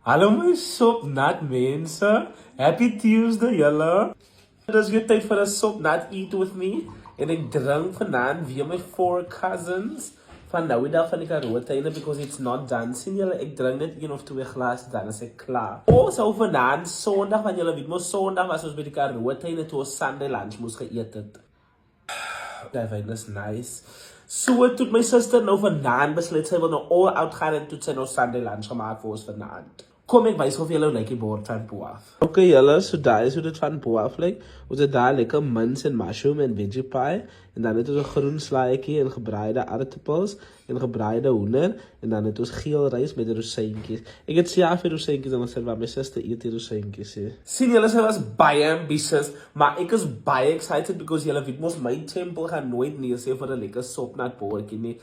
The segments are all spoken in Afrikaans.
Hallo my sopnat mense. Happy Tuesday julle. Het is weer tyd vir 'n sopnat eat with me. En ek drink vanaand weer my 4 cousins van nou die dag van die Karoo-tuine because it's not done. Sien julle, ek drink net 1 of 2 glase dan is ek klaar. So vanaand Sondag, want julle weet mos Sondag was ons by die Karoo-tuine toe ons Sunday lunch moes geëet het. Dat is nice. So toe my suster nou vanaand besluit sy wil nou all out gaan en toe sy nou Sunday lunch gemaak vir ons vanaand. Kom ek wys of julle nou lekker bord van boaf. Okay julle, so daar is hoe dit van boaf lyk. Ons het daar lekker mince en mushroom en veggie pie. En dan het ons 'n groen slaaitjie en gebraaide aardappels en gebraaide hoender. En dan het ons geel rys met rosientjies. Ek het self vir rosientjies en gesê wat my suster eet die rosientjies. Sien julle, sy was baie ambitious, maar ek is baie excited because julle weet mos my tempel gaan nooit neersê vir 'n lekker sopnat bordjie nie.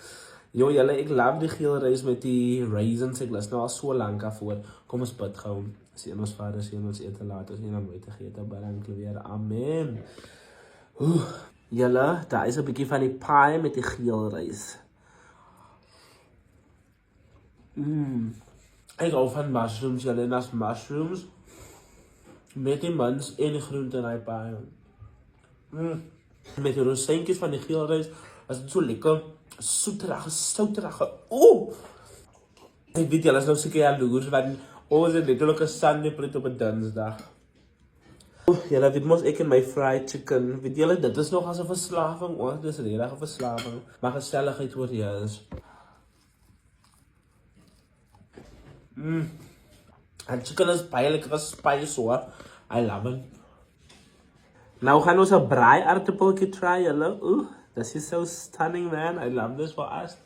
Yo, julle, ek love die geel rys met die raisins. Ek lus nou al so lank daarvoor. Kom ons bid gou. Seën ons Vader, seën ons ete laat ons nie na nooit te gee te barang weer. Amen. Julle, daar is 'n bietjie van die pie met die geel rys. Ek hou van mushrooms, julle, en as mushrooms met die mince en die groente in die pie. Met die rosientjies van die geel rys, is dit so lekker. Soeterige, souterige. Ek weet julle is nou seker jaloers, want ons het letterlik 'n Sunday pret op 'n Dinsdag. Julle weet mos ek en my fried chicken. Weet julle, dit is nog as 'n verslawing. Dit is regtig 'n verslawing. Maar geselligheid oor julle. En chicken is baie lekker spice hoor. I love it. Nou gaan ons 'n braai aardappeltjie try, julle. This is so stunning, man. I love this for us.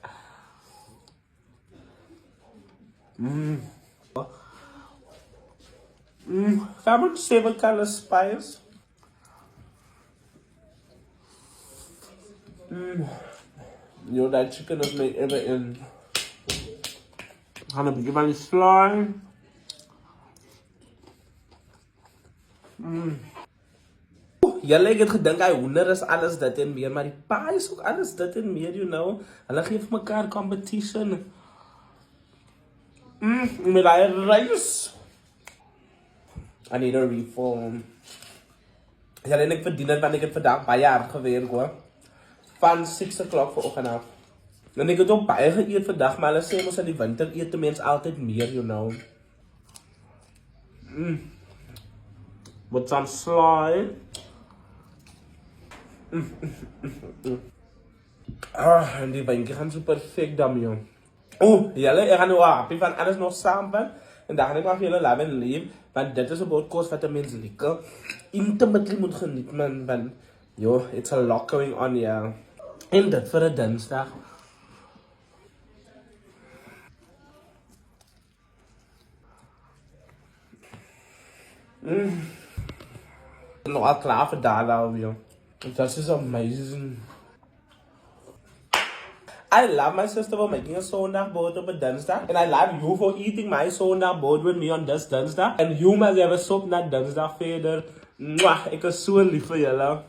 Family 7 color spice. Yo, that chicken is made ever in. Gaan 'n bietjie van die slime. Julle, ek het gedink hy hoender is alles dit en meer, maar die pie is ook alles dit en meer, you know. Hulle gee vir mekaar competition. Met die rys. I need a refill. Julle, en ek verdien dit, want ek het vandag baie hard gewerk, hoor. Van 6 o'clock vanoggend af. En ek het ook baie geëet vandag, maar hulle sê mos in die winter eet 'n mens altyd meer, you know. With some slime. En die wijntje gaan zo perfect daarmee. Julle, ek gaan nou happy van alles nog saam van. En dan gaan ek maar vir julle love and leave. Want dit is 'n podcast wat 'n mens lekker intimately moet geniet, man. Want, yo, it's a lot going on, yeah. En dit vir 'n Dinsdag. Nog al klaar vir daar alweer. That is amazing. I love my sister for making a Sondag board op 'n Dinsdag. And I love you for eating my Sondag board with me on this Dinsdag. And you must have a sopnat Dinsdag verder. Mwah, ek is so lief vir julle.